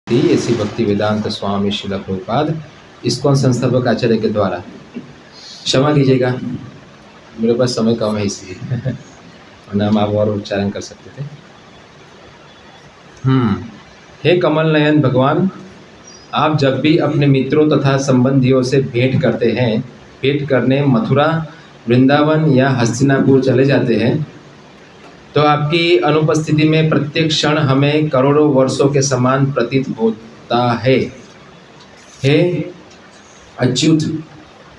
ऐसी भक्ति वेदांत स्वामी श्रील प्रभुपाद इस्कॉन संस्थापक आचार्य के द्वारा। क्षमा कीजिएगा, मेरे पास समय कम है इसलिए वरना हम आप और उच्चारण कर सकते थे। हे कमल नयन भगवान, आप जब भी अपने मित्रों तथा संबंधियों से भेंट करते हैं, भेंट करने मथुरा, वृंदावन या हस्तिनापुर चले जाते हैं, तो आपकी अनुपस्थिति में प्रत्येक क्षण हमें करोड़ों वर्षों के समान प्रतीत होता है। हे अच्युत,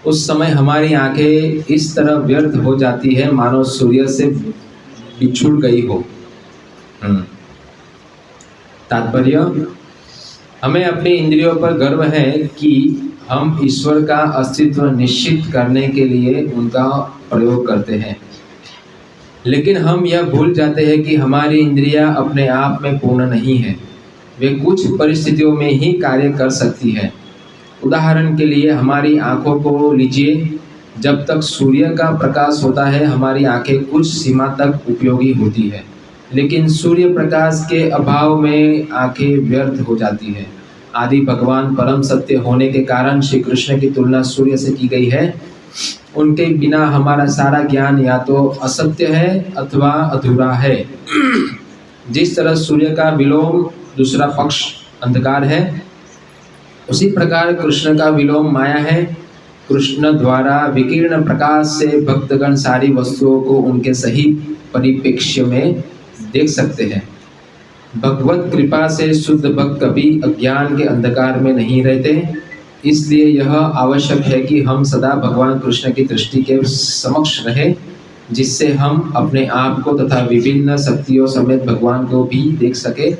उस समय हमारी आंखें इस तरह व्यर्थ हो जाती है मानो सूर्य से बिछुड़ गई हो। तात्पर्य, हमें अपनी इंद्रियों पर गर्व है कि हम ईश्वर का अस्तित्व निश्चित करने के लिए उनका प्रयोग करते हैं, लेकिन हम यह भूल जाते हैं कि हमारी इंद्रियां अपने आप में पूर्ण नहीं है, वे कुछ परिस्थितियों में ही कार्य कर सकती है। उदाहरण के लिए हमारी आंखों को लीजिए, जब तक सूर्य का प्रकाश होता है हमारी आंखें कुछ सीमा तक उपयोगी होती है, लेकिन सूर्य प्रकाश के अभाव में आंखें व्यर्थ हो जाती है। आदि भगवान परम सत्य होने के कारण श्री कृष्ण की तुलना सूर्य से की गई है। उनके बिना हमारा सारा ज्ञान या तो असत्य है अथवा अधूरा है। जिस तरह सूर्य का विलोम दूसरा पक्ष अंधकार है, उसी प्रकार कृष्ण का विलोम माया है। कृष्ण द्वारा विकीर्ण प्रकाश से भक्तगण सारी वस्तुओं को उनके सही परिप्रेक्ष्य में देख सकते हैं। भगवत कृपा से शुद्ध भक्त कभी अज्ञान के अंधकार में नहीं रहते। इसलिए यह आवश्यक है कि हम सदा भगवान कृष्ण की दृष्टि के समक्ष रहें, जिससे हम अपने आप को तथा विभिन्न शक्तियों समेत भगवान को भी देख सके।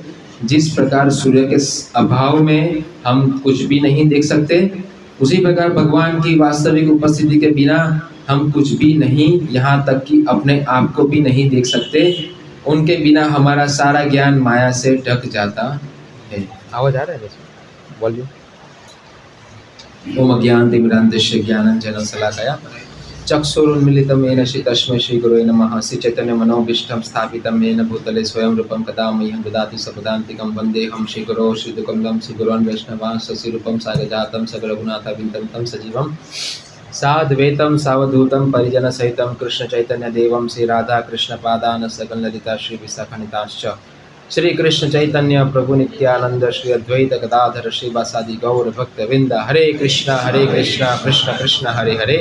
जिस प्रकार सूर्य के अभाव में हम कुछ भी नहीं देख सकते, उसी प्रकार भगवान की वास्तविक उपस्थिति के बिना हम कुछ भी नहीं, यहाँ तक कि अपने आप को भी नहीं देख सकते। उनके बिना हमारा सारा ज्ञान माया से ढक जाता है। आवाज आ रहा है? वॉल्यूम। ओम अज्ञानतिमिरान्धस्य ज्ञानाञ्जनशलाकया चक्षुरुन्मीलितं येन तस्मै श्रीगुरवे नमः। श्रीचैतन्यमनोभीष्टं स्थापितं येन भूतले स्वयं रूपं कदा मह्यं ददाति सपदान्तिकं। वन्देऽहं श्रीगुरोः श्रीयुतकमलं श्रीगुरोन् वैष्णवांश्च श्रीरूपं साग्रजातं सगरघुनाथाविन्दं तं सजीवं साद्वैतं सावधूतं परिजनसहितं कृष्णचैतन्यदेवं श्रीराधाकृष्णपादान् सकलललिता श्रीविशाखान्वितांश्च श्री कृष्ण चैतन्य प्रभु नित्यानंद श्री अद्वैत गदाधर श्रीवासादि गौर भक्तवृंद। हरे कृष्णा कृष्ण कृष्ण हरे हरे,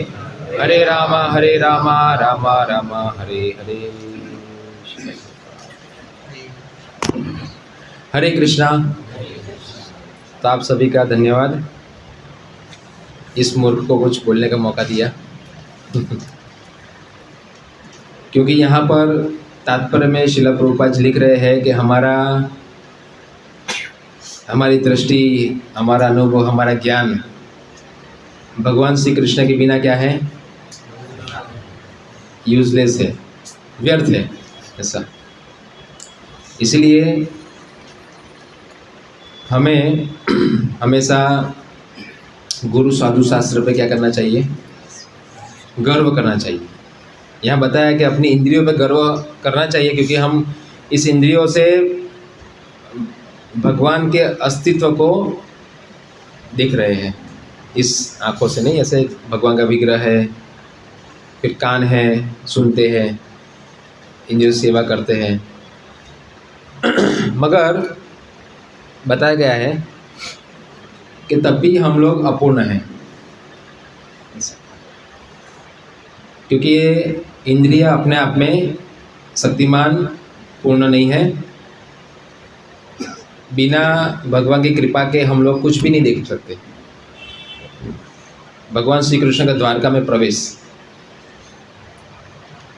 हरे रामा रामा रामा हरे हरे। हरे कृष्णा। तो आप सभी का धन्यवाद, इस मूर्ख को कुछ बोलने का मौका दिया क्योंकि यहाँ पर तात्पर्य में श्रील प्रभुपाद जी लिख रहे हैं कि हमारी दृष्टि, हमारा अनुभव, हमारा ज्ञान भगवान श्री कृष्ण के बिना क्या है? यूजलेस है, व्यर्थ है ऐसा। इसलिए हमें हमेशा गुरु साधु शास्त्र पे क्या करना चाहिए? गर्व करना चाहिए। यहाँ बताया कि अपनी इंद्रियों पे गर्व करना चाहिए, क्योंकि हम इस इंद्रियों से भगवान के अस्तित्व को देख रहे हैं। इस आँखों से नहीं, ऐसे भगवान का विग्रह है, फिर कान है, सुनते हैं, इंद्रियों से सेवा करते हैं। मगर बताया गया है कि तब भी हम लोग अपूर्ण हैं, क्योंकि ये इंद्रिया अपने आप में शक्तिमान पूर्ण नहीं है। बिना भगवान की कृपा के हम लोग कुछ भी नहीं देख सकते। भगवान श्री कृष्ण का द्वारका में प्रवेश,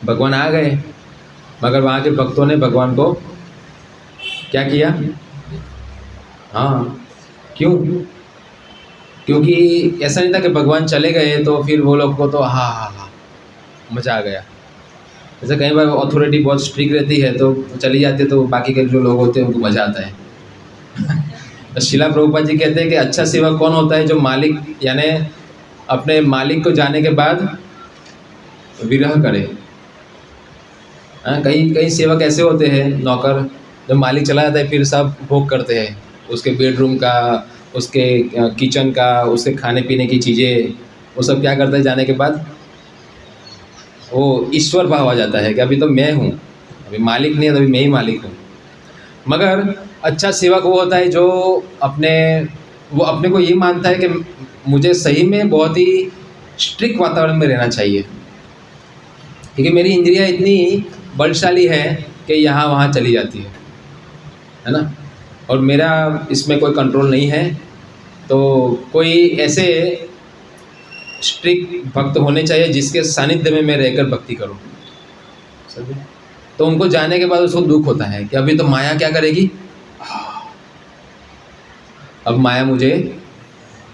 भगवान आ गए, मगर वहाँ के भक्तों ने भगवान को क्या किया? हाँ, क्यों? क्योंकि ऐसा नहीं था कि भगवान चले गए तो फिर वो लोग को तो हाँ मज़ा आ गया। जैसे कई बार अथॉरिटी बहुत स्ट्रिक्ट रहती है तो चली जाती है, तो बाकी के जो लोग होते हैं उनको मज़ा आता है। तो श्रील प्रभुपाद जी कहते हैं कि अच्छा सेवक कौन होता है? जो मालिक यानी अपने मालिक को जाने के बाद विरह करे। कई सेवक ऐसे होते हैं, नौकर, जब मालिक चला जाता है फिर सब भोग करते हैं, उसके बेडरूम का, उसके किचन का, उसके खाने पीने की चीज़ें, वो सब क्या करता है जाने के बाद? वो ईश्वर भाव आ जाता है कि अभी तो मैं हूँ, अभी मालिक नहीं है, तो अभी मैं ही मालिक हूँ। मगर अच्छा सेवक वो होता है जो अपने वो अपने को ये मानता है कि मुझे सही में बहुत ही स्ट्रिक्ट वातावरण में रहना चाहिए, क्योंकि मेरी इंद्रियां इतनी बलशाली है कि यहाँ वहाँ चली जाती है ना, और मेरा इसमें कोई कंट्रोल नहीं है। तो कोई ऐसे स्ट्रिक्ट भक्त होने चाहिए जिसके सानिध्य में मैं रहकर भक्ति करूं, समझे? तो उनको जाने के बाद उसको दुख होता है कि अभी तो माया क्या करेगी, अब माया मुझे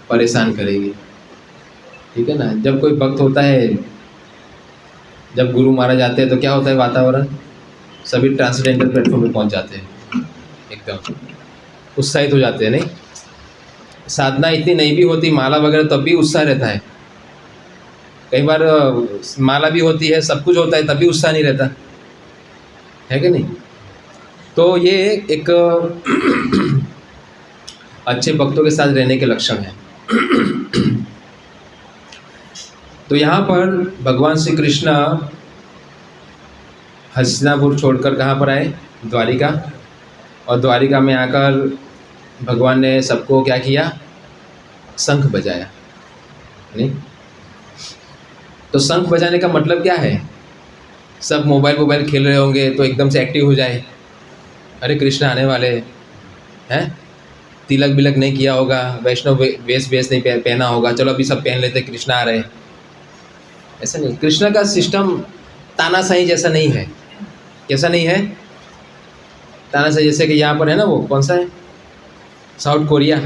परेशान करेगी। ठीक है ना, जब कोई भक्त होता है, जब गुरु महाराज आते हैं तो क्या होता है वातावरण, सभी ट्रांसडेंटल प्लेटफॉर्म पे पहुंच जाते हैं, एकदम उत्साहित हो जाते हैं। नहीं, साधना इतनी नहीं भी होती, माला वगैरह, तब भी उत्साह रहता है। कई बार माला भी होती है, सब कुछ होता है, तब भी उत्साह नहीं रहता है कि नहीं। तो ये एक अच्छे भक्तों के साथ रहने के लक्षण है। तो यहाँ पर भगवान श्री कृष्ण हस्तिनापुर छोड़कर कहाँ पर आए? द्वारिका। और द्वारिका में आकर भगवान ने सबको क्या किया? शंख बजाया। नहीं, तो शंख बजाने का मतलब क्या है? सब मोबाइल खेल रहे होंगे तो एकदम से एक्टिव हो जाए, अरे कृष्ण आने वाले हैं, तिलक बिलक नहीं किया होगा, वैष्णव वेश नहीं पहना होगा, चलो अभी सब पहन लेते, कृष्ण आ रहे। ऐसा नहीं, कृष्ण का सिस्टम तानाशाही जैसा नहीं है। कैसा नहीं है? तानाशाही जैसे कि यहाँ पर है ना, वो कौन सा है, साउथ कोरिया,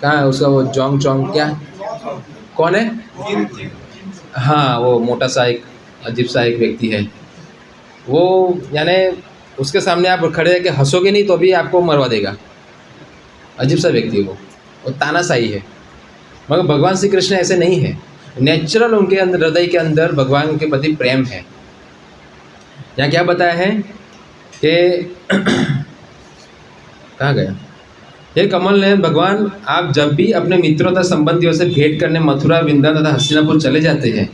कहाँ है उसका वो जोंग चोंग, क्या कौन है? हाँ, वो मोटा सा एक अजीब सा एक व्यक्ति है वो, यानी उसके सामने आप खड़े रह के हंसोगे नहीं तो भी आपको मरवा देगा। अजीब सा व्यक्ति है वो तानाशाही है। मगर भगवान श्री कृष्ण ऐसे नहीं है, नेचुरल उनके अंदर, हृदय के अंदर भगवान के प्रति प्रेम है। यहाँ क्या बताया है कि कहाँ गया? हे कमल नयन भगवान, आप जब भी अपने मित्रों तथा संबंधियों से भेंट करने मथुरा, वृंदावन तथा हस्तिनापुर चले जाते हैं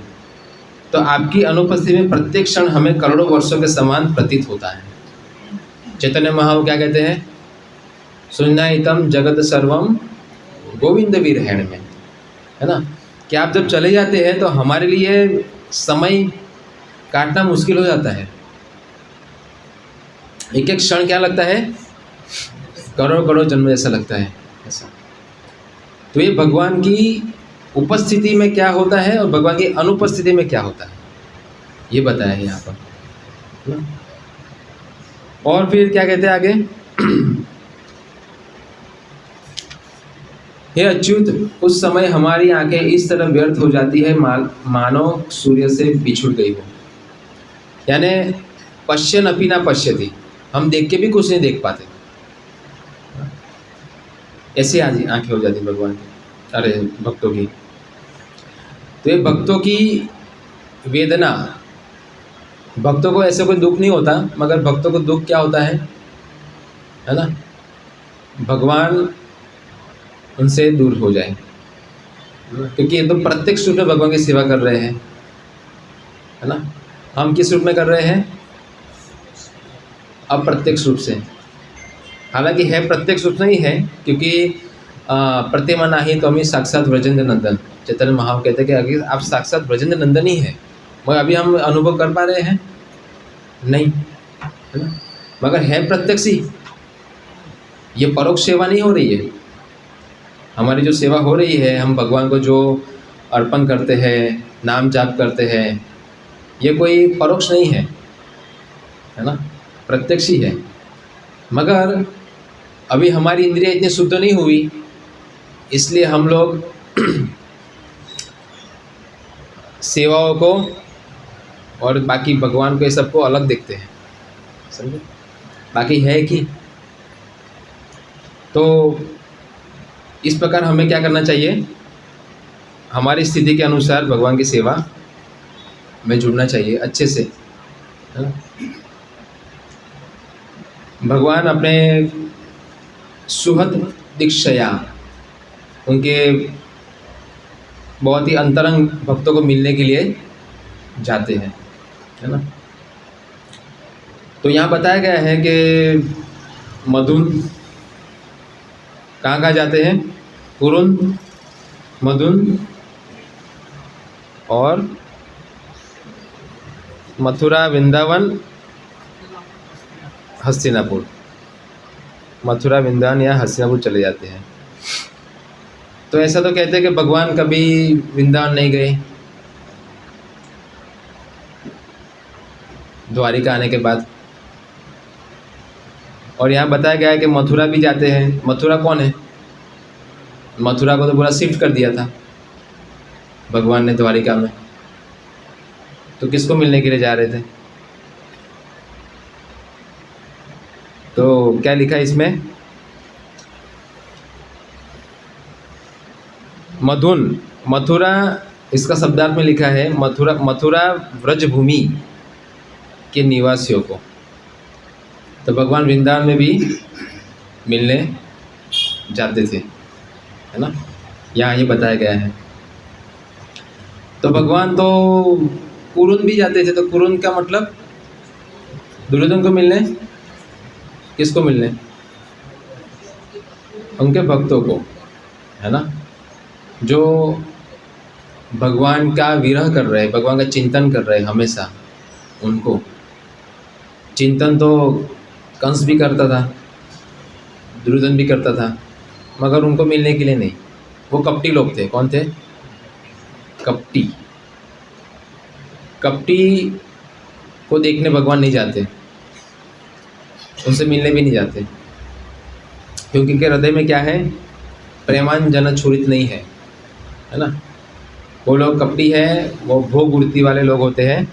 तो आपकी अनुपस्थिति में प्रत्येक क्षण हमें करोड़ों वर्षों के समान प्रतीत होता है। चैतन्य महाप्रभु क्या कहते हैं? सुनाइतम जगत सर्वम गोविंद विरहण में, है ना, कि आप जब चले जाते हैं तो हमारे लिए समय काटना मुश्किल हो जाता है। एक एक क्षण क्या लगता है? करोड़ करोड़ जन्म जैसा लगता है, ऐसा। तो ये भगवान की उपस्थिति में क्या होता है और भगवान की अनुपस्थिति में क्या होता है, ये बताया है यहाँ पर। और फिर क्या कहते हैं आगे? हे अच्युत, उस समय हमारी आंखें इस तरह व्यर्थ हो जाती है मानो सूर्य से बिछुड़ गई हो। यानी पश्यन अपि ना पश्यति, हम देख के भी कुछ नहीं देख पाते, ऐसे आंखें हो जाती भगवान की, अरे भक्तों की। तो ये भक्तों की वेदना, भक्तों को ऐसे कोई दुख नहीं होता, मगर भक्तों को दुख क्या होता है ना, भगवान उनसे दूर हो जाए, क्योंकि ये तो प्रत्यक्ष रूप में भगवान की सेवा कर रहे हैं, है ना। हम किस रूप में कर रहे हैं? अप्रत्यक्ष रूप से। हालांकि है प्रत्यक्ष रूप नहीं है, क्योंकि प्रतिमा नाही तो हमें साक्षात ब्रजेंद्र नंदन, चैतन्य महाप्रभु कहते हैं कि अगर आप साक्षात ब्रजेंद्र नंदन ही है, मगर अभी हम अनुभव कर पा रहे हैं नहीं, है ना। मगर है प्रत्यक्ष ही, ये परोक्ष सेवा नहीं हो रही है। हमारी जो सेवा हो रही है, हम भगवान को जो अर्पण करते हैं, नाम जाप करते हैं, ये कोई परोक्ष नहीं है ना, प्रत्यक्ष ही है। मगर अभी हमारी इंद्रियां इतनी शुद्ध नहीं हुई, इसलिए हम लोग सेवाओं को और बाकी भगवान को, ये सबको अलग देखते हैं, समझे। बाकी है कि तो इस प्रकार हमें क्या करना चाहिए? हमारी स्थिति के अनुसार भगवान की सेवा में जुड़ना चाहिए अच्छे से, है ना। भगवान अपने सुहद दीक्षया, उनके बहुत ही अंतरंग भक्तों को मिलने के लिए जाते हैं, है ना। तो यहाँ बताया गया है कि मधुन कहाँ कहाँ जाते हैं, कुरुन, मधुन और मथुरा, वृंदावन, हस्तिनापुर। मथुरा, वृंदावन या हस्तिनापुर चले जाते हैं। तो ऐसा तो कहते हैं कि भगवान कभी वृंदावन नहीं गए द्वारिका आने के बाद। और यहाँ बताया गया है कि मथुरा भी जाते हैं। मथुरा कौन है? मथुरा को तो पूरा शिफ्ट कर दिया था भगवान ने द्वारिका में। तो किसको मिलने के लिए जा रहे थे? तो क्या लिखा है इसमें? मधुन, मथुरा, इसका शब्दार्थ में लिखा है मथुरा, मथुरा व्रजभूमि के निवासियों को। तो भगवान वृंदावन में भी मिलने जाते थे, है ना, यहाँ ये बताया गया है। तो भगवान तो कुरुन भी जाते थे। तो कुरुन का मतलब दुर्योधन को मिलने, किसको मिलने? उनके भक्तों को, है ना, जो भगवान का विरह कर रहे हैं, भगवान का चिंतन कर रहे हैं हमेशा। उनको चिंतन तो कंस भी करता था, दुर्योधन भी करता था, मगर उनको मिलने के लिए नहीं। वो कपटी लोग थे। कौन थे? कपटी। कपटी को देखने भगवान नहीं जाते, उनसे मिलने भी नहीं जाते, क्योंकि उनके हृदय में क्या है? प्रेमांजन छुरित नहीं है, है ना। वो लोग कपटी है, वो भोग वृत्ति वाले लोग होते हैं,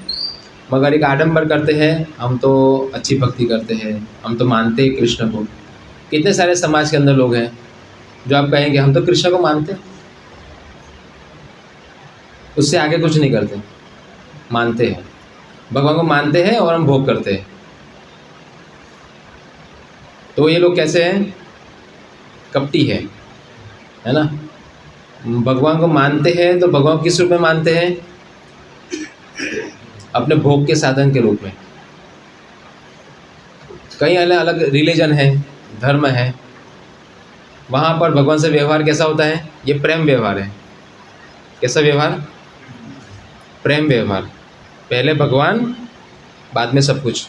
मगर एक आडंबर करते हैं, हम तो अच्छी भक्ति करते हैं, हम तो मानते हैं कृष्ण को। कितने सारे समाज के अंदर लोग हैं जो आप कहेंगे हम तो कृष्ण को मानते हैं, उससे आगे कुछ नहीं करते। मानते हैं, भगवान को मानते हैं और हम भोग करते हैं। तो ये लोग कैसे हैं? कपटी है ना। भगवान को मानते हैं तो भगवान किस रूप में मानते हैं? अपने भोग के साधन के रूप में। कई अलग अलग रिलीजन है, धर्म है, वहाँ पर भगवान से व्यवहार कैसा होता है? ये प्रेम व्यवहार है। कैसा व्यवहार? प्रेम व्यवहार। पहले भगवान, बाद में सब कुछ।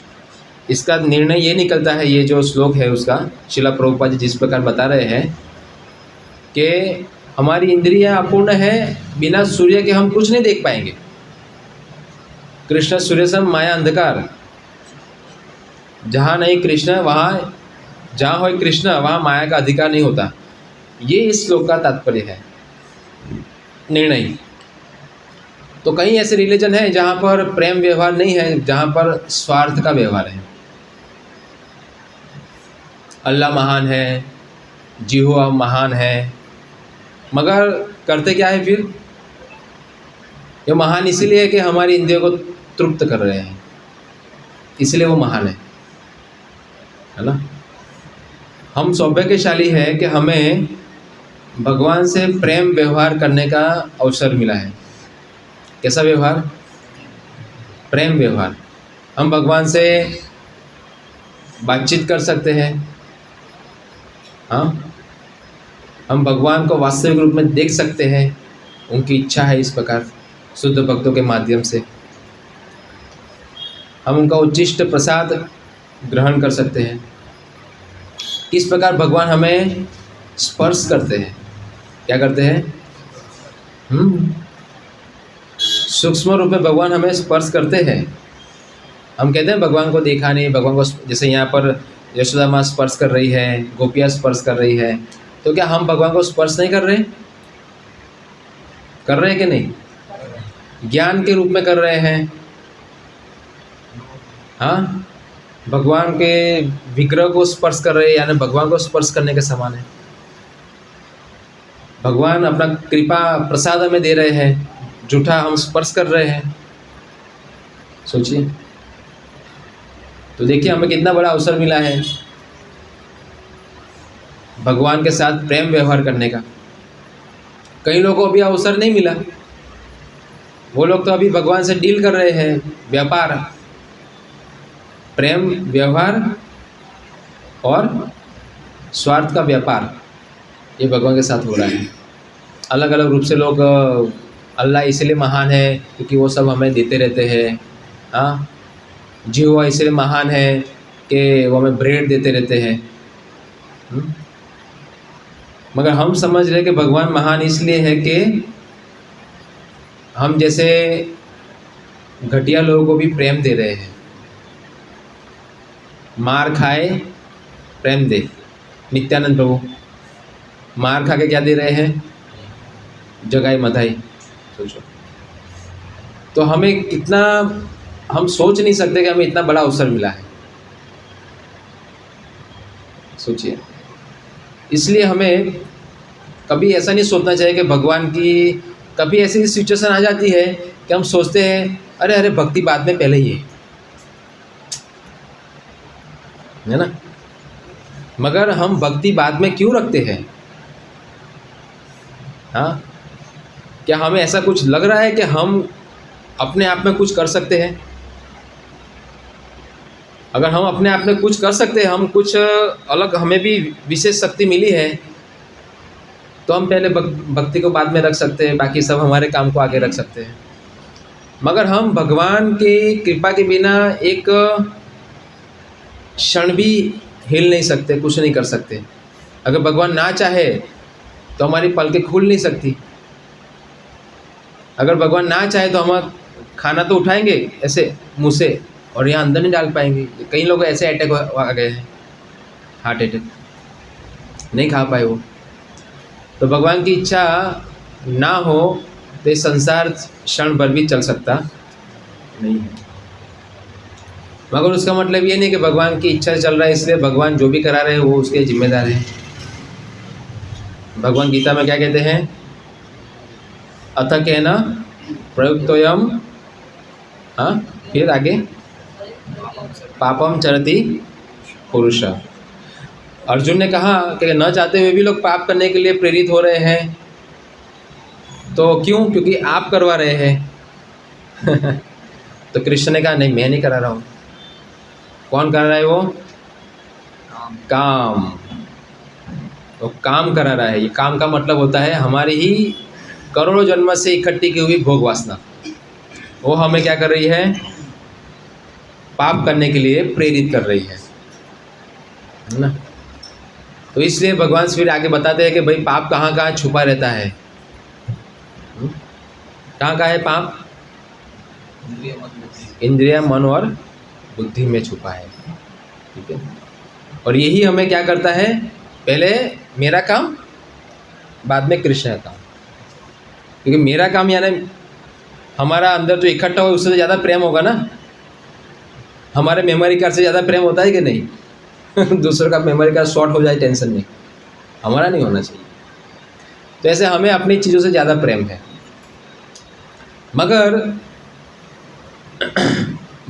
इसका निर्णय ये निकलता है, ये जो श्लोक है उसका, श्रील प्रभुपाद जी जिस प्रकार बता रहे हैं कि हमारी इंद्रियां अपूर्ण है, बिना सूर्य के हम कुछ नहीं देख पाएंगे। कृष्ण सूर्य सम माया अंधकार। जहाँ नहीं कृष्ण, वहाँ जहाँ हो कृष्ण वहाँ माया का अधिकार नहीं होता। ये इस श्लोक का तात्पर्य है, निर्णय। तो कई ऐसे रिलीजन है जहाँ पर प्रेम व्यवहार नहीं है, जहाँ पर स्वार्थ का व्यवहार है। अल्लाह महान है, जिहोवा महान है, मगर करते क्या है फिर? ये महान इसीलिए है कि हमारी इंद्रियों को तृप्त कर रहे हैं, इसलिए वो महान है ना। हम सौभाग्यशाली है कि हमें भगवान से प्रेम व्यवहार करने का अवसर मिला है। कैसा व्यवहार? प्रेम व्यवहार। हम भगवान से बातचीत कर सकते हैं, हाँ, हम भगवान को वास्तविक रूप में देख सकते हैं। उनकी इच्छा है इस प्रकार शुद्ध भक्तों के माध्यम से हम उनका उच्चिष्ट प्रसाद ग्रहण कर सकते हैं। किस प्रकार भगवान हमें स्पर्श करते हैं? क्या करते हैं? सूक्ष्म रूप में भगवान हमें स्पर्श करते हैं। हम कहते हैं भगवान को देखा नहीं, भगवान को, जैसे यहाँ पर यशोदा माँ स्पर्श कर रही है, गोपियाँ स्पर्श कर रही है, तो क्या हम भगवान को स्पर्श नहीं कर रहे? कर रहे हैं कि नहीं? ज्ञान के रूप में कर रहे हैं, हाँ, भगवान के विग्रह को स्पर्श कर रहे हैं, यानी भगवान को स्पर्श करने के समान है। भगवान अपना कृपा प्रसाद हमें दे रहे हैं, झूठा हम स्पर्श कर रहे हैं। सोचिए, तो देखिए हमें कितना बड़ा अवसर मिला है। भगवान के साथ प्रेम व्यवहार करने का। कई लोगों को अभी अवसर नहीं मिला, वो लोग तो अभी भगवान से डील कर रहे हैं, व्यापार, प्रेम व्यवहार और स्वार्थ का व्यापार, ये भगवान के साथ हो रहा है। अलग अलग रूप से लोग अल्लाह इसलिए महान है क्योंकि वो सब हमें देते रहते हैं, हाँ, जीवा इसलिए महान है कि वो हमें ब्रेड देते रहते हैं। मगर हम समझ रहे कि भगवान महान इसलिए है कि हम जैसे घटिया लोगों को भी प्रेम दे रहे हैं। मार खाए प्रेम दे, नित्यानंद प्रभु मार खा के क्या दे रहे हैं? जगाई मधाई। सोचो तो हमें कितना, हम सोच नहीं सकते कि हमें इतना बड़ा अवसर मिला है। सोचिए, इसलिए हमें कभी ऐसा नहीं सोचना चाहिए कि भगवान की, कभी ऐसी सिचुएशन आ जाती है कि हम सोचते हैं अरे अरे भक्ति बाद में पहले ही है ना। मगर हम भक्ति बाद में क्यों रखते हैं? हाँ, क्या हमें ऐसा कुछ लग रहा है कि हम अपने आप में कुछ कर सकते हैं? अगर हम अपने आप में कुछ कर सकते हैं, हम कुछ अलग, हमें भी विशेष शक्ति मिली है, तो हम पहले भक्ति को बाद में रख सकते हैं, बाकी सब हमारे काम को आगे रख सकते हैं। मगर हम भगवान की कृपा के बिना एक क्षण भी हिल नहीं सकते, कुछ नहीं कर सकते। अगर भगवान ना चाहे तो हमारी पलकें खुल नहीं सकती। अगर भगवान ना चाहे तो हम खाना तो उठाएंगे ऐसे मुँह से और यहाँ अंदर नहीं डाल पाएंगे। कई लोग ऐसे अटैक आ गए हैं, हार्ट अटैक, नहीं खा पाए वो। तो भगवान की इच्छा ना हो तो ये संसार क्षण भर भी चल सकता नहीं है। मगर उसका मतलब ये नहीं कि भगवान की इच्छा से चल रहा है इसलिए भगवान जो भी करा रहे हैं वो उसके जिम्मेदार हैं। भगवान गीता में क्या कहते हैं? अथ कहना प्रयुक्तोयम, हाँ, फिर आगे पापम चरति पुरुष। अर्जुन ने कहा कि न चाहते हुए भी लोग पाप करने के लिए प्रेरित हो रहे हैं, तो क्यों? क्योंकि आप करवा रहे हैं। तो कृष्ण ने कहा नहीं, मैं नहीं करा रहा हूँ। कौन कर रहा है? वो काम, वो काम करा रहा है। ये काम का मतलब होता है हमारी ही करोड़ों जन्म से इकट्ठी की हुई भोग वासना, वो हमें क्या कर रही है? पाप करने के लिए प्रेरित कर रही है ना। तो इसलिए भगवान फिर आगे बताते हैं कि भाई पाप कहाँ कहाँ छुपा रहता है। कहाँ कहाँ है पाप? इंद्रिय, मन और बुद्धि में छुपा है। ठीक है, और यही हमें क्या करता है? पहले मेरा काम, बाद में कृष्ण का काम। क्योंकि मेरा काम यानी हमारा अंदर जो इकट्ठा हो उससे ज़्यादा प्रेम होगा ना। हमारे मेमोरी कार्ड से ज़्यादा प्रेम होता है कि नहीं? दूसरों का मेमोरी कार्ड शॉर्ट हो जाए टेंशन नहीं, हमारा नहीं होना चाहिए। तो ऐसे हमें अपनी चीज़ों से ज़्यादा प्रेम है। मगर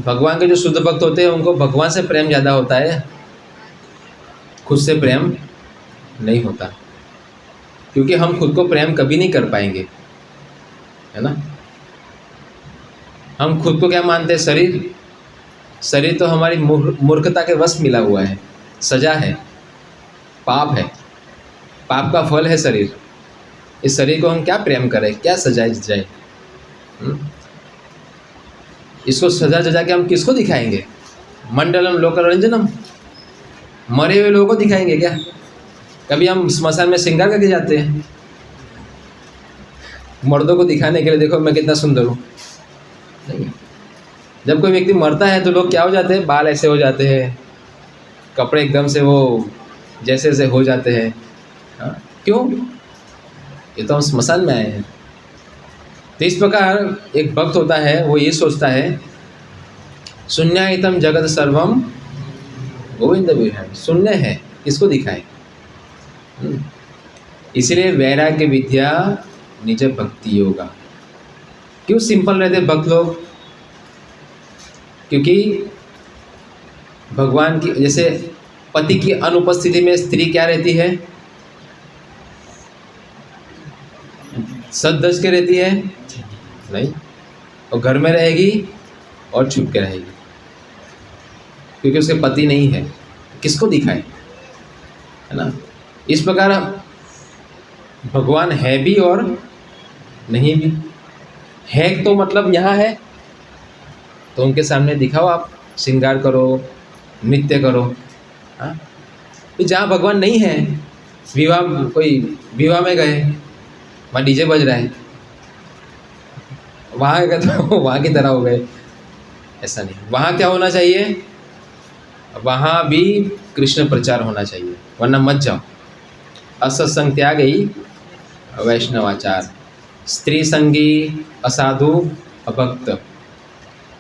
भगवान के जो शुद्ध भक्त होते हैं उनको भगवान से प्रेम ज़्यादा होता है, खुद से प्रेम नहीं होता। क्योंकि हम खुद को प्रेम कभी नहीं कर पाएंगे, है ना। हम खुद को क्या मानते हैं? शरीर। शरीर तो हमारी मूर्खता के वश मिला हुआ है, सजा है, पाप है, पाप का फल है शरीर। इस शरीर को हम क्या प्रेम करें, क्या सजाए जाए? इसको सजा सजा के हम किसको दिखाएंगे? मंडलम लोकरंजनम, मरे हुए लोगों को दिखाएंगे क्या? कभी हम स्मशान में श्रृंगार करके जाते हैं मर्दों को दिखाने के लिए, देखो मैं कितना सुंदर हूँ? नहीं। जब कोई व्यक्ति मरता है तो लोग क्या हो जाते हैं? बाल ऐसे हो जाते हैं, कपड़े एकदम से वो जैसे जैसे हो जाते हैं। हाँ, क्यों? ये तो हम स्मशान में आए हैं। तो इस प्रकार एक भक्त होता है, वो ये सोचता है शून्यायतम जगत सर्वम गोविंद विहाय। शून्य है, किसको दिखाए? इसलिए वैराग्य विद्या निज भक्ति योगा। क्यों सिंपल रहते भक्त लोग? क्योंकि भगवान की, जैसे पति की अनुपस्थिति में स्त्री क्या रहती है? सच धज के रहती है नहीं, और घर में रहेगी और छुप के रहेगी, क्योंकि उसके पति नहीं है, किसको दिखाए, है ना। इस प्रकार भगवान है भी और नहीं भी है, तो मतलब यहाँ है तो उनके सामने दिखाओ, आप श्रृंगार करो, नृत्य करो। हाँ, तो जहाँ भगवान नहीं है, कोई विवाह में गए, वहाँ डीजे बज रहा है, वहाँ गए तो वहाँ की तरह हो गए, ऐसा नहीं। वहाँ क्या होना चाहिए, वहाँ भी कृष्ण प्रचार होना चाहिए, वरना मत जाओ। असत्संग त्यागी वैष्णवाचार, स्त्री संगी, असाधु, अभक्त,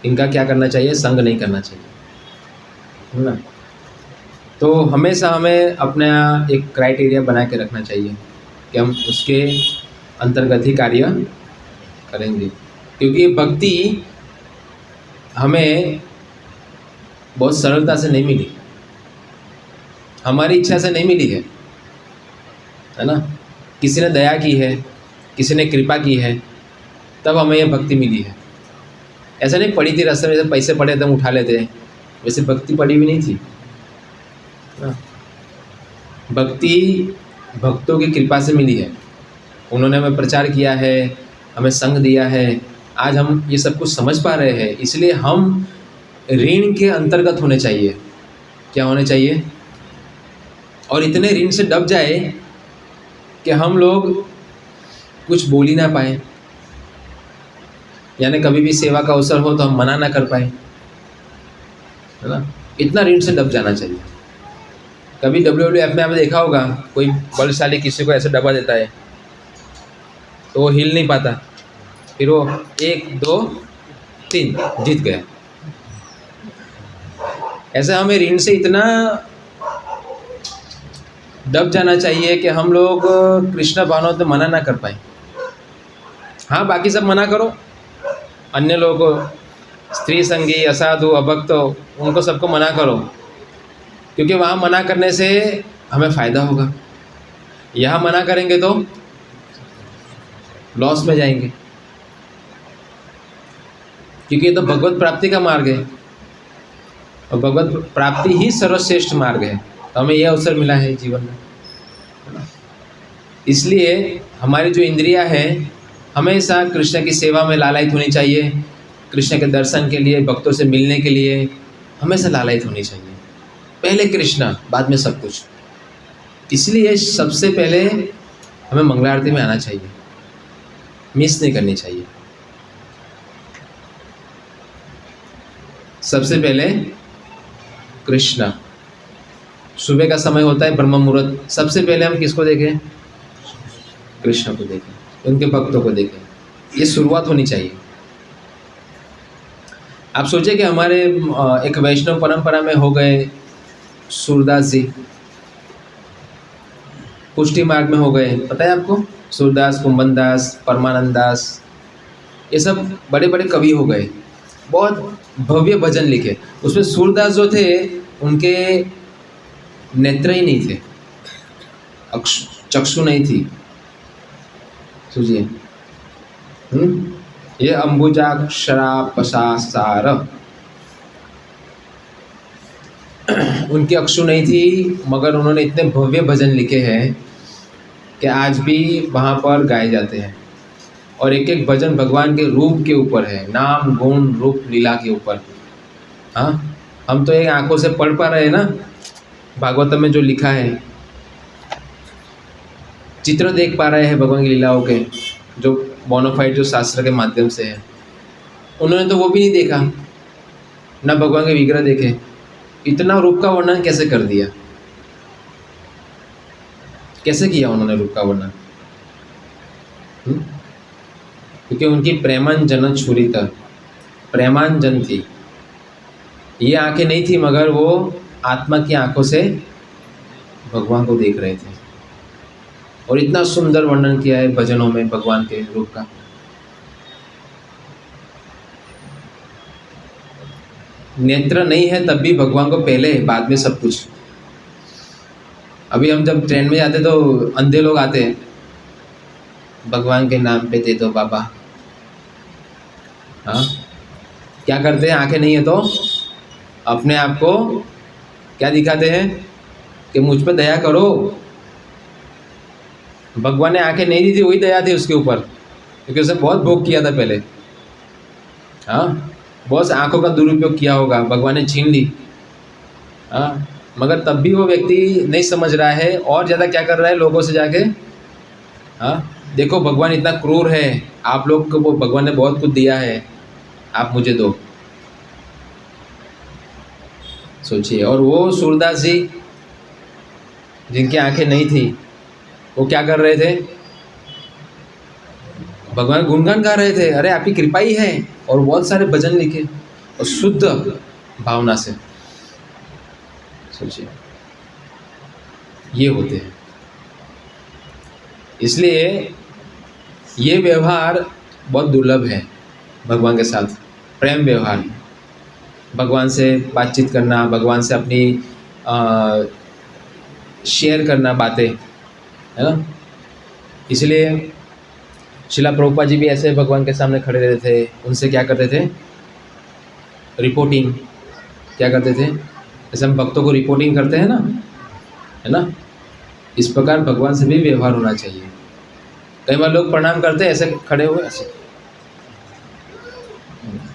इनका क्या करना चाहिए, संग नहीं करना चाहिए, है ना। तो हमेशा हमें अपना एक क्राइटेरिया बना के रखना चाहिए कि हम उसके अंतर्गत ही कार्य करेंगे, क्योंकि भक्ति हमें बहुत सरलता से नहीं मिली, हमारी इच्छा से नहीं मिली है ना। किसी ने दया की है, किसी ने कृपा की है, तब हमें यह भक्ति मिली है। ऐसा नहीं पड़ी थी रास्ते में, जैसे पैसे पड़े तो हम उठा लेते हैं, वैसे भक्ति पड़ी भी नहीं थी ना। भक्ति भक्तों की कृपा से मिली है, उन्होंने हमें प्रचार किया है, हमें संग दिया है, आज हम ये सब कुछ समझ पा रहे हैं। इसलिए हम ऋण के अंतर्गत होने चाहिए। क्या होने चाहिए, और इतने ऋण से दब जाए कि हम लोग कुछ बोल ही ना पाए, यानी कभी भी सेवा का अवसर हो तो हम मना ना कर पाए, है ना। इतना ऋण से दब जाना चाहिए। कभी WWF में आपने देखा होगा, कोई बलशाली किसी को ऐसे दबा देता है तो वो हिल नहीं पाता, फिर वो 1 2 3 जीत गया। ऐसा हमें ऋण से इतना दब जाना चाहिए कि हम लोग कृष्ण भावना तो मना ना कर पाए। हाँ, बाकी सब मना करो, अन्य लोगों को, स्त्री संगी, असाधु, अभक्त, उनको सबको मना करो, क्योंकि वहाँ मना करने से हमें फ़ायदा होगा। यहाँ मना करेंगे तो लॉस में जाएंगे, क्योंकि ये तो भगवत प्राप्ति का मार्ग है, और भगवत प्राप्ति ही सर्वश्रेष्ठ मार्ग है। तो हमें यह अवसर मिला है जीवन में, है ना। इसलिए हमारी जो इंद्रियां हैं, हमेशा कृष्ण की सेवा में लालायित होनी चाहिए, कृष्ण के दर्शन के लिए, भक्तों से मिलने के लिए हमेशा लालायित होनी चाहिए। पहले कृष्ण, बाद में सब कुछ। इसलिए सबसे पहले हमें मंगला आरती में आना चाहिए, मिस नहीं करनी चाहिए। सबसे पहले कृष्ण, सुबह का समय होता है ब्रह्म मुहूर्त, सबसे पहले हम किसको देखें, कृष्ण को देखें, उनके भक्तों को देखें। ये शुरुआत होनी चाहिए। आप सोचिए कि हमारे एक वैष्णव परंपरा में हो गए सूरदास जी, पुष्टि मार्ग में हो गए, पता है आपको, सूरदास, कुंभन दास, परमानंद दास, ये सब बड़े बड़े कवि हो गए, बहुत भव्य भजन लिखे। उसमें सूरदास जो थे, उनके नेत्र ही नहीं थे, चक्षु नहीं थी, सोचिए। ये अंबुजाक्षरा पसासार, उनकी अक्षु नहीं थी, मगर उन्होंने इतने भव्य भजन लिखे हैं कि आज भी वहाँ पर गाए जाते हैं। और एक एक भजन भगवान के रूप के ऊपर है, नाम गुण रूप लीला के ऊपर। हाँ, हम तो एक आंखों से पढ़ पा रहे हैं ना, भागवतम में जो लिखा है, चित्र देख पा रहे हैं भगवान की लीलाओं के, जो बोनाफाइड जो शास्त्र के माध्यम से है। उन्होंने तो वो भी नहीं देखा, ना भगवान के विग्रह देखे, इतना रूप का वर्णन कैसे कर दिया, कैसे किया उन्होंने रूप का वर्णन। क्योंकि उनकी प्रेमांजन छुरी तक, प्रेमांजन थी, ये आंखें नहीं थी, मगर वो आत्मा की आंखों से भगवान को देख रहे थे। और इतना सुंदर वर्णन किया है भजनों में भगवान के रूप का। नेत्र नहीं है तब भी भगवान को पहले, बाद में सब कुछ। अभी हम जब ट्रेन में जाते तो अंधे लोग आते हैं, भगवान के नाम पे दे दो बाबा। हाँ, क्या करते हैं? आंखें नहीं है तो अपने आप को क्या दिखाते हैं कि मुझ पे दया करो। भगवान ने आंखें नहीं दी थी, वही दया थी उसके ऊपर, क्योंकि उसने बहुत भोग किया था पहले। हाँ, बहुत आंखों का दुरुपयोग किया होगा, भगवान ने छीन ली। हाँ, मगर तब भी वो व्यक्ति नहीं समझ रहा है और ज़्यादा क्या कर रहा है लोगों से जाके। हाँ, देखो भगवान इतना क्रूर है, आप लोग को वो भगवान ने बहुत कुछ दिया है, आप मुझे दो। सोचिए। और वो सूरदास जी जिनकी आंखें नहीं थी, वो क्या कर रहे थे? भगवान गुणगान गा रहे थे, अरे आपकी कृपा ही है, और बहुत सारे भजन लिखे और शुद्ध भावना से। सोचिए, ये होते हैं। इसलिए ये व्यवहार बहुत दुर्लभ है भगवान के साथ, प्रेम व्यवहार, भगवान से बातचीत करना, भगवान से अपनी शेयर करना बातें, है ना। इसलिए शिला प्रभुपाद जी भी ऐसे भगवान के सामने खड़े रहते थे, उनसे क्या करते थे? रिपोर्टिंग। क्या करते थे? जैसे हम भक्तों को रिपोर्टिंग करते हैं ना, है ना, इस प्रकार भगवान से भी व्यवहार होना चाहिए। कई बार लोग प्रणाम करते हैं ऐसे खड़े हुए, ऐसे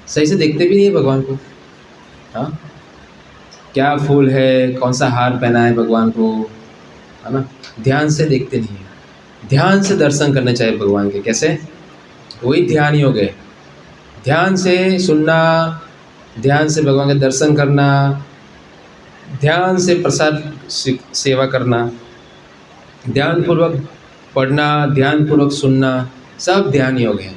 सही से देखते भी नहीं है भगवान को। हाँ, क्या फूल है, कौन सा हार पहना है भगवान को, है ना, ध्यान से देखते नहीं है। ध्यान से दर्शन करने चाहिए भगवान के। कैसे? वही ध्यान योग है। ध्यान से सुनना, ध्यान से भगवान के दर्शन करना, ध्यान से प्रसाद सेवा करना, ध्यानपूर्वक पढ़ना, ध्यानपूर्वक सुनना, सब ध्यान योग है।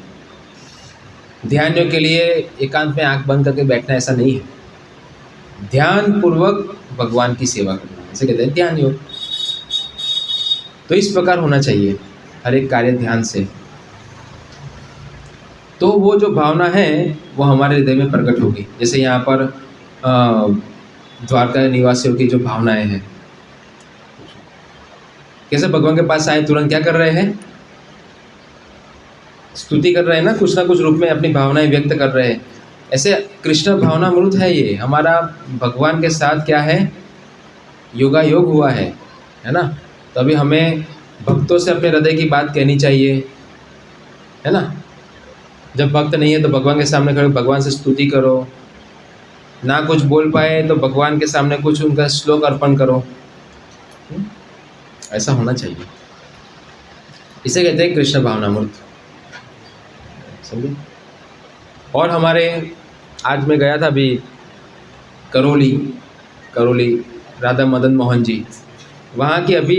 ध्यान योग के लिए एकांत में आंख बंद करके बैठना ऐसा नहीं है, ध्यानपूर्वक भगवान की सेवा करना, इसे कहते हैं ध्यान योग। तो इस प्रकार होना चाहिए हर एक कार्य ध्यान से। तो वो जो भावना है वो हमारे हृदय में प्रकट होगी। जैसे यहाँ पर द्वारका निवासियों की जो भावनाएं हैं, कैसे भगवान के पास आए, तुरंत क्या कर रहे हैं? स्तुति कर रहे हैं ना, कुछ रूप में अपनी भावनाएं व्यक्त कर रहे हैं। ऐसे कृष्ण भावनामृत है ये हमारा, भगवान के साथ क्या है? योगायोग हुआ है ना। तो अभी हमें भक्तों से अपने हृदय की बात कहनी चाहिए, है ना। जब भक्त नहीं है तो भगवान के सामने खड़े भगवान से स्तुति करो, ना कुछ बोल पाए तो भगवान के सामने कुछ उनका श्लोक अर्पण करो। ऐसा होना चाहिए, इसे कहते हैं कृष्ण भावनामृत, समझे। और हमारे, आज मैं गया था अभी करौली राधा मदन मोहन जी, वहाँ की अभी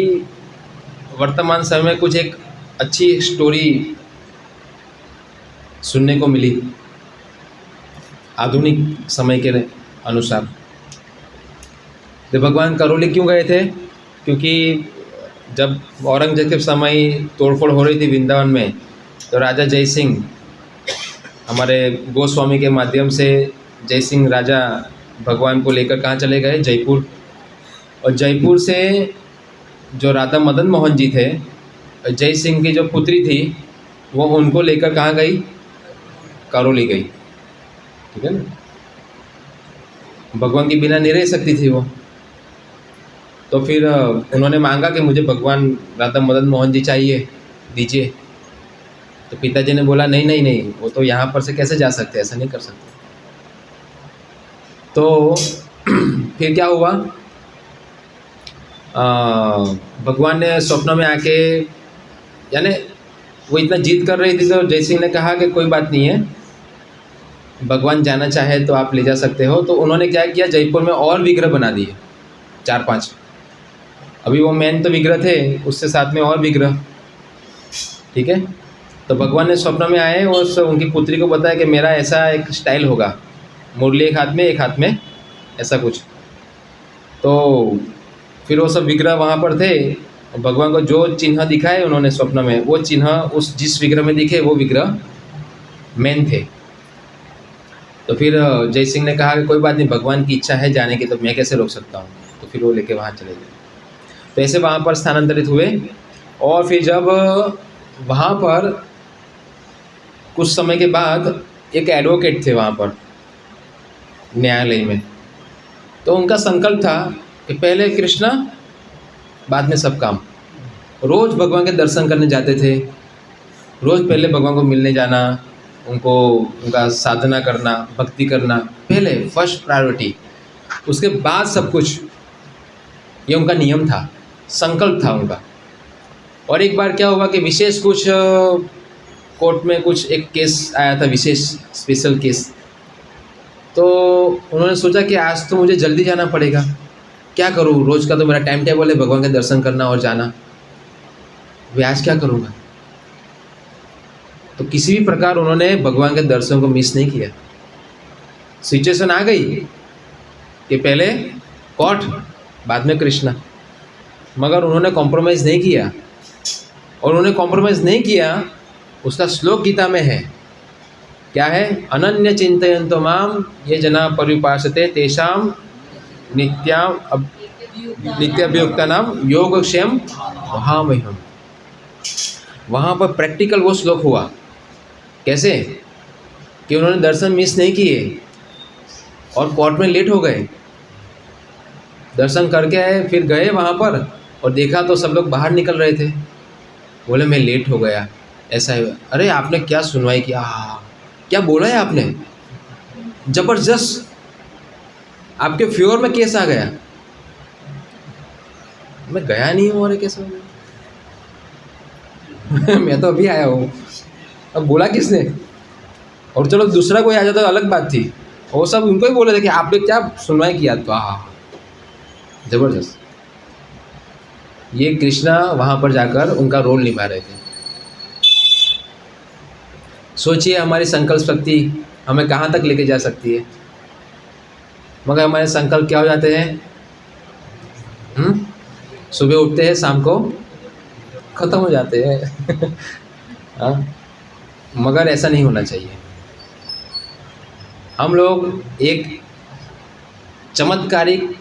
वर्तमान समय में कुछ एक अच्छी स्टोरी सुनने को मिली आधुनिक समय के अनुसार। तो भगवान करौली क्यों गए थे? क्योंकि जब औरंगजेब के समय तोड़फोड़ हो रही थी वृंदावन में, तो राजा जय सिंह हमारे गोस्वामी के माध्यम से जय सिंह राजा भगवान को लेकर कहाँ चले गए? जयपुर। और जयपुर से जो राधा मदन मोहन जी थे, जय सिंह की जो पुत्री थी, वो उनको लेकर कहाँ गई? करौली गई। ठीक है ना। भगवान के बिना नहीं रह सकती थी वो। तो फिर उन्होंने मांगा कि मुझे भगवान राधा मदन मोहन जी चाहिए, दीजिए। तो पिताजी ने बोला नहीं नहीं नहीं, वो तो यहाँ पर से कैसे जा सकते, ऐसा नहीं कर सकते। तो फिर क्या हुआ? भगवान ने स्वप्न में आके, यानी वो इतना जिद कर रही थी, तो जय सिंह ने कहा कि कोई बात नहीं है, भगवान जाना चाहे तो आप ले जा सकते हो। तो उन्होंने क्या किया, जयपुर में और विग्रह बना दिए 4-5। अभी वो मेन तो विग्रह थे, उससे साथ में और विग्रह। ठीक है। तो भगवान ने स्वप्न में आए और उनकी पुत्री को बताया कि मेरा ऐसा एक स्टाइल होगा, मुरली एक हाथ में ऐसा कुछ। तो फिर वो सब विग्रह वहाँ पर थे, भगवान को जो चिन्ह दिखाए उन्होंने स्वप्न में, वो चिन्ह उस जिस विग्रह में दिखे वो विग्रह मेन थे। तो फिर जय सिंह ने कहा कि कोई बात नहीं, भगवान की इच्छा है जाने की, तो मैं कैसे रोक सकता हूँ। तो फिर वो लेके वहाँ चले गए। तो ऐसे वहाँ पर स्थानांतरित हुए। और फिर जब वहाँ पर कुछ समय के बाद एक एडवोकेट थे वहाँ पर न्यायालय में। तो उनका संकल्प था कि पहले कृष्णा, बाद में सब काम। रोज़ भगवान के दर्शन करने जाते थे, रोज़ पहले भगवान को मिलने जाना, उनको उनका साधना करना, भक्ति करना, पहले फर्स्ट प्रायोरिटी, उसके बाद सब कुछ। ये उनका नियम था, संकल्प था उनका। और एक बार क्या हुआ कि विशेष कुछ कोर्ट में कुछ एक केस आया था, विशेष स्पेशल केस। तो उन्होंने सोचा कि आज तो मुझे जल्दी जाना पड़ेगा, क्या करूँ, रोज़ का तो मेरा टाइम टेबल है भगवान के दर्शन करना और जाना, वे आज क्या करूँगा। तो किसी भी प्रकार उन्होंने भगवान के दर्शन को मिस नहीं किया। सिचुएशन आ गई कि पहले कोर्ट, बाद में कृष्णा, मगर उन्होंने कॉम्प्रोमाइज़ नहीं किया। और उन्होंने कॉम्प्रोमाइज़ नहीं किया, उसका श्लोक गीता में है, क्या है, अनन्य चिंतयन्तो माम ये जना पर्युपासते तेषाम नित्याभियुक्तानाम योगक्षेम वहामह्यम। वहाँ पर प्रैक्टिकल वो श्लोक हुआ। कैसे कि उन्होंने दर्शन मिस नहीं किए और कोर्ट में लेट हो गए, दर्शन करके आए, फिर गए वहाँ पर और देखा तो सब लोग बाहर निकल रहे थे। बोले मैं लेट हो गया, ऐसा है। अरे आपने क्या सुनवाई किया, क्या बोला है आपने, जबरदस्त आपके फेवर में केस आ गया। मैं गया नहीं हूँ, अरे कैसे हो गया मैं तो अभी आया हूँ, अब बोला किसने। और चलो दूसरा कोई आ जाता तो अलग बात थी, वो सब उनको ही बोले थे कि आपने क्या सुनवाई किया। तो हाँ, जबरदस्त। ये कृष्णा वहाँ पर जाकर उनका रोल निभा रहे थे। सोचिए हमारी संकल्प शक्ति हमें कहाँ तक लेके जा सकती है। मगर हमारे संकल्प क्या हो जाते हैं, सुबह उठते हैं शाम को ख़त्म हो जाते हैं हाँ, मगर ऐसा नहीं होना चाहिए। हम लोग एक चमत्कारिक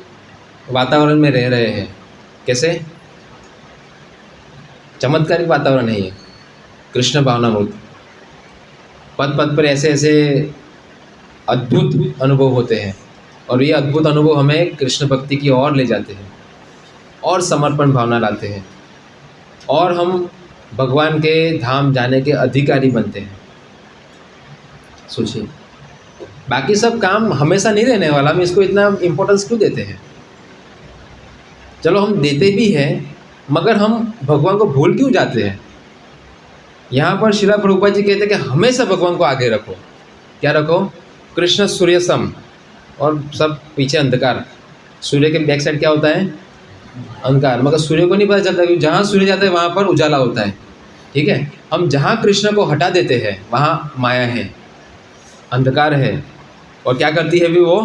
वातावरण में रह रहे हैं। कैसे चमत्कारिक वातावरण है ये, कृष्ण भावनामृत। पद पद पर ऐसे ऐसे अद्भुत अनुभव होते हैं और ये अद्भुत अनुभव हमें कृष्ण भक्ति की ओर ले जाते हैं और समर्पण भावना लाते हैं और हम भगवान के धाम जाने के अधिकारी बनते हैं। सोचिए, बाकी सब काम हमेशा नहीं रहने वाला, हम इसको इतना इम्पोर्टेंस क्यों देते हैं। चलो हम देते भी हैं, मगर हम भगवान को भूल क्यों जाते हैं। यहाँ पर श्रील प्रभुपाद जी कहते हैं कि हमेशा भगवान को आगे रखो। क्या रखो, कृष्ण सूर्य सम, और सब पीछे अंधकार। सूर्य के बैक साइड क्या होता है, अंधकार, मगर सूर्य को नहीं पता चलता कि जहाँ सूर्य जाता है वहाँ पर उजाला होता है। ठीक है, हम जहाँ कृष्ण को हटा देते हैं वहाँ माया है, अंधकार है। और क्या करती है भी वो,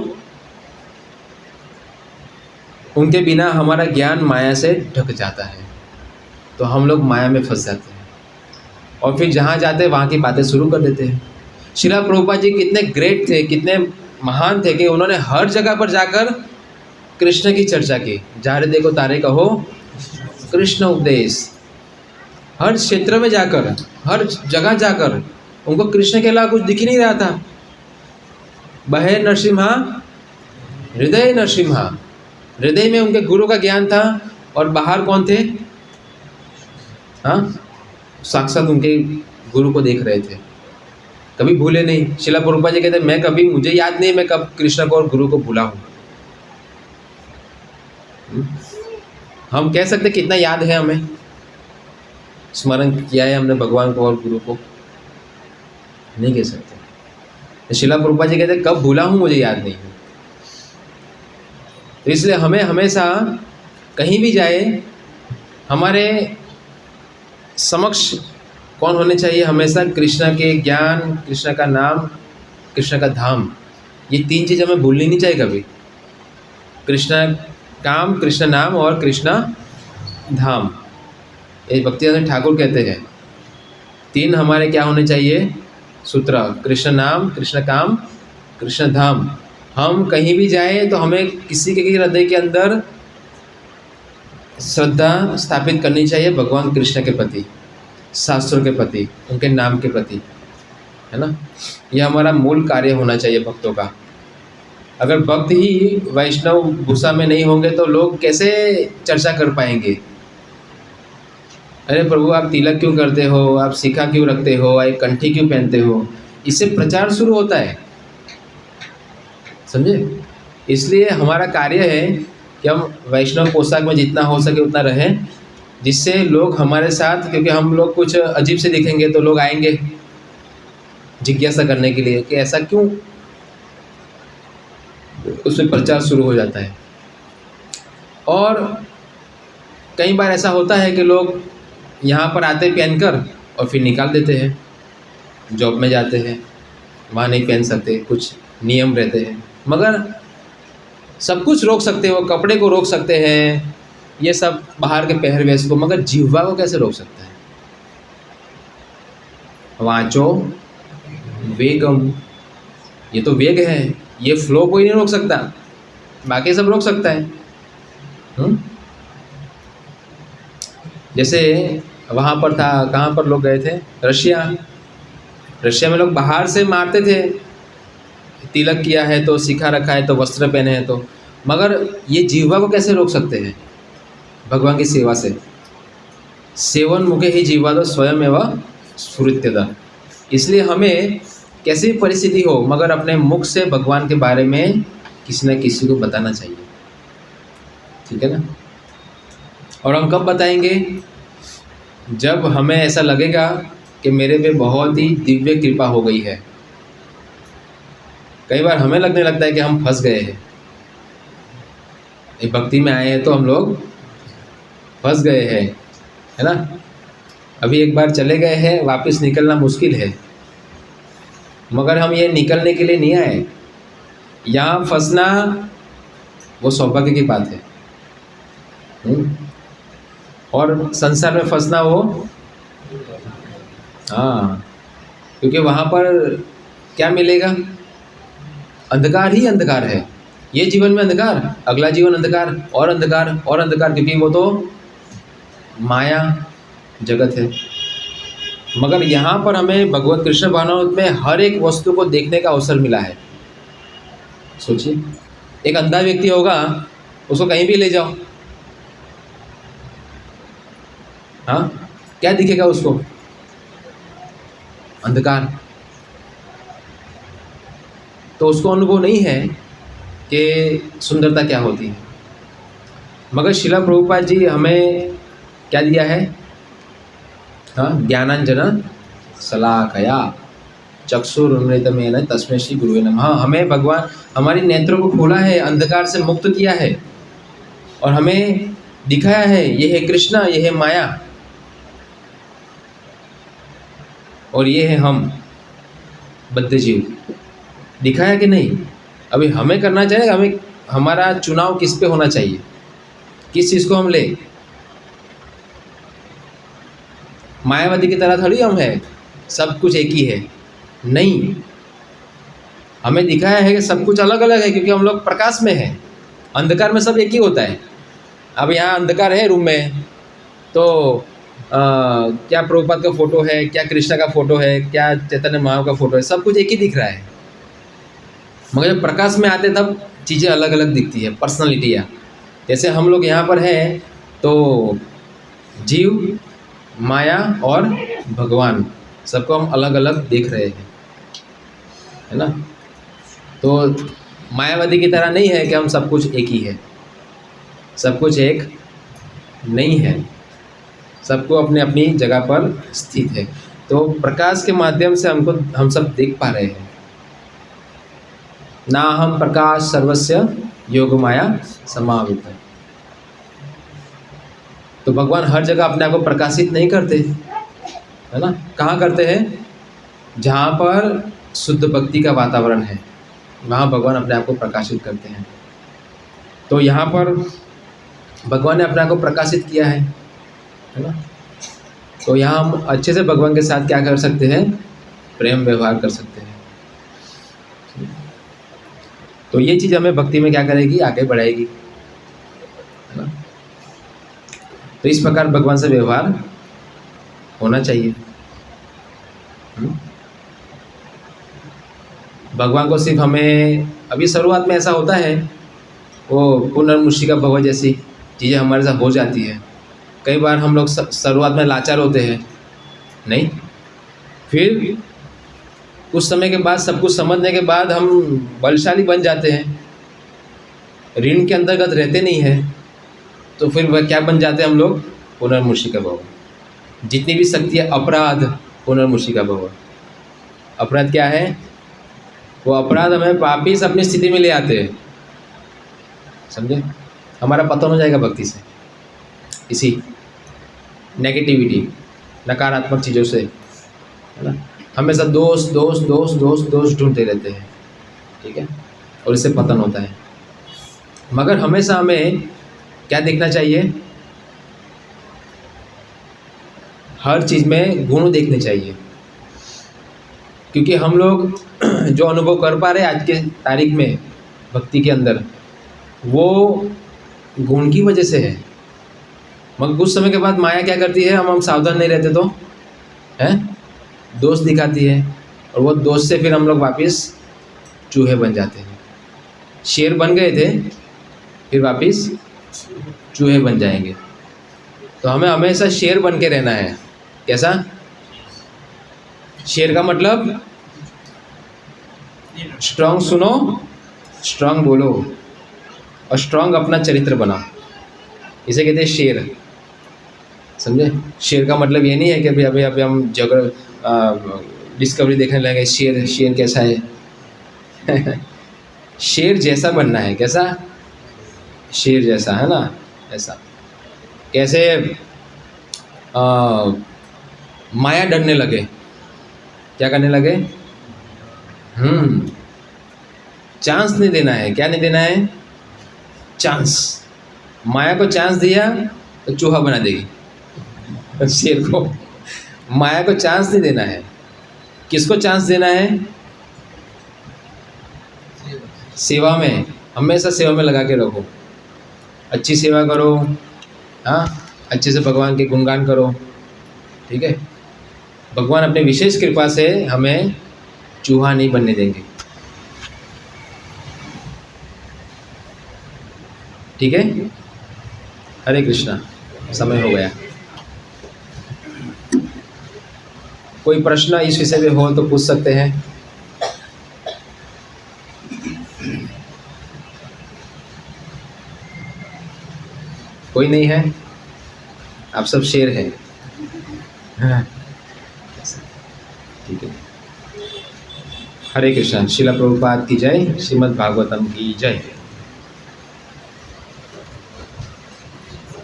उनके बिना हमारा ज्ञान माया से ढक जाता है, तो हम लोग माया में फंस जाते हैं और फिर जहाँ जाते हैं वहाँ की बातें शुरू कर देते हैं। श्रील प्रभुपाद जी कितने ग्रेट थे, कितने महान थे कि उन्होंने हर जगह पर जाकर कृष्ण की चर्चा की। जहाँ देखो तारे कहो कृष्ण उपदेश। हर क्षेत्र में जाकर, हर जगह जाकर उनको कृष्ण के अलावा कुछ दिख ही नहीं रहा था। बहे नरसिम्हा हृदय नरसिम्हा, हृदय में उनके गुरु का ज्ञान था और बाहर कौन थे, हाँ, साक्षात उनके गुरु को देख रहे थे, कभी भूले नहीं। श्रील प्रभुपाद जी कहते मैं कभी, मुझे याद नहीं मैं कब कृष्ण को और गुरु को भूला हूँ। हम कह सकते कितना याद है, हमें स्मरण किया है हमने भगवान को और गुरु को, नहीं कह सकते। श्रील प्रभुपाद जी कहते कब भूला हूँ मुझे याद नहीं है। तो इसलिए हमें हमेशा कहीं भी जाए हमारे समक्ष कौन होने चाहिए, हमेशा कृष्ण के ज्ञान, कृष्ण का नाम, कृष्ण का धाम। ये तीन चीज़ हमें भूलनी नहीं चाहिए कभी। कृष्ण काम, कृष्ण नाम और कृष्ण धाम, ये भक्तिवेदांत ठाकुर कहते हैं। तीन हमारे क्या होने चाहिए सूत्र, कृष्ण नाम, कृष्ण काम, कृष्ण धाम। हम कहीं भी जाए तो हमें किसी के हृदय के अंदर श्रद्धा स्थापित करनी चाहिए भगवान कृष्ण के प्रति। शास्त्रों के प्रति, उनके नाम के प्रति, है ना। यह हमारा मूल कार्य होना चाहिए भक्तों का। अगर भक्त ही वैष्णव भूषा में नहीं होंगे तो लोग कैसे चर्चा कर पाएंगे। अरे प्रभु आप तिलक क्यों करते हो, आप शिखा क्यों रखते हो, एक कंठी क्यों पहनते हो, इससे प्रचार शुरू होता है, समझे। इसलिए हमारा कार्य है कि हम वैष्णव पोशाक में जितना हो सके उतना रहें, जिससे लोग हमारे साथ, क्योंकि हम लोग कुछ अजीब से दिखेंगे तो लोग आएंगे जिज्ञासा करने के लिए कि ऐसा क्यों, उसमें प्रचार शुरू हो जाता है। और कई बार ऐसा होता है कि लोग यहाँ पर आते पहनकर और फिर निकाल देते हैं, जॉब में जाते हैं वहाँ नहीं पहन सकते, कुछ नियम रहते हैं। मगर सब कुछ रोक सकते हो, कपड़े को रोक सकते हैं, ये सब बाहर के पहरवेश को, मगर जिह्वा को कैसे रोक सकता है। वाचो वेगम, ये तो वेग है, ये फ्लो कोई नहीं रोक सकता, बाकी सब रोक सकता है। जैसे वहाँ पर था, कहाँ पर लोग गए थे, रशिया में लोग बाहर से मारते थे, तिलक किया है तो, शिखा रखा है तो, वस्त्र पहने हैं तो, मगर ये जीवा को कैसे रोक सकते हैं। भगवान की सेवा से, सेवन मुखे ही जीवा दो स्वयं एवं स्फुरित्यदा। इसलिए हमें कैसी भी परिस्थिति हो मगर अपने मुख से भगवान के बारे में किसी न किसी को बताना चाहिए, ठीक है ना। और हम कब बताएंगे, जब हमें ऐसा लगेगा कि मेरे पे बहुत ही दिव्य कृपा हो गई है। कई बार हमें लगने लगता है कि हम फंस गए हैं, एक भक्ति में आए हैं तो हम लोग फंस गए हैं, है ना। अभी एक बार चले गए हैं, वापस निकलना मुश्किल है, मगर हम ये निकलने के लिए नहीं आए। यहाँ फंसना वो सौभाग्य की बात है, और संसार में फंसना वो, हाँ, क्योंकि वहाँ पर क्या मिलेगा, अंधकार ही अंधकार है। ये जीवन में अंधकार, अगला जीवन अंधकार और अंधकार और अंधकार, क्योंकि वो तो माया जगत है। मगर यहाँ पर हमें भगवत कृष्ण भावनामृत में हर एक वस्तु को देखने का अवसर मिला है। सोचिए, एक अंधा व्यक्ति होगा, उसको कहीं भी ले जाओ, हाँ, क्या दिखेगा उसको, अंधकार। तो उसको अनुभव नहीं है कि सुंदरता क्या होती है। मगर शिला प्रभुपाद जी हमें क्या दिया है, हाँ, ज्ञानांजन शलाकया चक्षुरुन्मिलितमेन तस्मै श्री गुरुवे नमः। हमें भगवान हमारी नेत्रों को खोला है, अंधकार से मुक्त किया है और हमें दिखाया है ये है कृष्णा, ये है माया और ये है हम बद्ध जीव। दिखाया कि नहीं। अभी हमें करना चाहिए, हमें हमारा चुनाव किस पे होना चाहिए, किस चीज़ को हम ले। मायावादी की तरह थोड़ी हम है सब कुछ एक ही है, नहीं। हमें दिखाया है कि सब कुछ अलग अलग है, क्योंकि हम लोग प्रकाश में हैं, अंधकार में सब एक ही होता है। अब यहाँ अंधकार है रूम में तो क्या प्रभुपाद का फोटो है, क्या कृष्णा का फोटो है, क्या चैतन्य महाप्रभु का फोटो है, सब कुछ एक ही दिख रहा है। मगर जब प्रकाश में आते तब चीज़ें अलग अलग दिखती है, पर्सनालिटियाँ। जैसे हम लोग यहाँ पर हैं तो जीव, माया और भगवान सबको हम अलग अलग देख रहे हैं, है ना। तो मायावादी की तरह नहीं है कि हम सब कुछ एक ही है, सब कुछ एक नहीं है, सबको अपने अपनी जगह पर स्थित है। तो प्रकाश के माध्यम से हम सब देख पा रहे हैं। ना हम प्रकाश सर्वस्य योग माया समावित है। तो भगवान हर जगह अपने आप को प्रकाशित नहीं करते, है ना। कहाँ करते हैं, जहाँ पर शुद्ध भक्ति का वातावरण है वहाँ भगवान अपने आप को प्रकाशित करते हैं। तो यहाँ पर भगवान ने अपने आप को प्रकाशित किया है ना। तो यहाँ हम अच्छे से भगवान के साथ क्या कर सकते हैं, प्रेम व्यवहार कर सकते हैं। तो ये चीज़ हमें भक्ति में क्या करेगी, आगे बढ़ाएगी, है ना। तो इस प्रकार भगवान से व्यवहार होना चाहिए। भगवान को सिर्फ हमें, अभी शुरुआत में ऐसा होता है, वो पुनर्मुषिका भव जैसी चीज़ें हमारे साथ हो जाती है। कई बार हम लोग शुरुआत में लाचार होते हैं, नहीं, फिर कुछ समय के बाद, सब कुछ समझने के बाद हम बलशाली बन जाते हैं, ऋण के अंतर्गत रहते नहीं हैं, तो फिर वह क्या बन जाते हैं हम लोग? पुनर्मुषिका भव। जितनी भी शक्ति है, अपराध, पुनर्मुषिका भव। अपराध क्या है? वो अपराध हमें वापिस अपनी स्थिति में ले आते हैं, समझे? हमारा पतन हो जाएगा भक्ति से, इसी नेगेटिविटी, नकारात्मक चीज़ों से, है ना। हमेशा दोष दोष दोष दोष दोष ढूंढते रहते हैं, ठीक है, और इससे पतन होता है। मगर हमेशा हमें क्या देखना चाहिए? हर चीज़ में गुण देखने चाहिए, क्योंकि हम लोग जो अनुभव कर पा रहे हैं आज के तारीख में भक्ति के अंदर, वो गुण की वजह से है। मगर कुछ समय के बाद माया क्या करती है, हम सावधान नहीं रहते तो है, दोष दिखाती है, और वो दोष से फिर हम लोग वापस चूहे बन जाते हैं। शेर बन गए थे, फिर वापस चूहे बन जाएंगे। तो हमें हमेशा शेर बन के रहना है। कैसा? शेर का मतलब स्ट्रांग सुनो, स्ट्रांग बोलो, और स्ट्रांग अपना चरित्र बनाओ, इसे कहते हैं शेर, समझे? शेर का मतलब ये नहीं है कि अभी हम डिस्कवरी देखने लगे, शेर कैसा है शेर जैसा बनना है। कैसा? शेर जैसा, है ना, ऐसा। कैसे? माया डरने लगे, क्या करने लगे? चांस नहीं देना है। क्या नहीं देना है? चांस। माया को चांस दिया तो चूहा बना देगी शेर को। माया को चांस नहीं देना है। किसको चांस देना है? सेवा में, हमेशा सेवा में लगा के रखो, अच्छी सेवा करो, हाँ, अच्छे से भगवान के गुणगान करो, ठीक है। भगवान अपने विशेष कृपा से हमें चूहा नहीं बनने देंगे, ठीक है। हरे कृष्णा। समय हो गया। कोई प्रश्न इस विषय में हो तो पूछ सकते हैं। कोई नहीं है? आप सब शेर हैं, हाँ, ठीक है। हरे कृष्णा। श्रील प्रभुपाद की जय। श्रीमद् भागवतम की जय।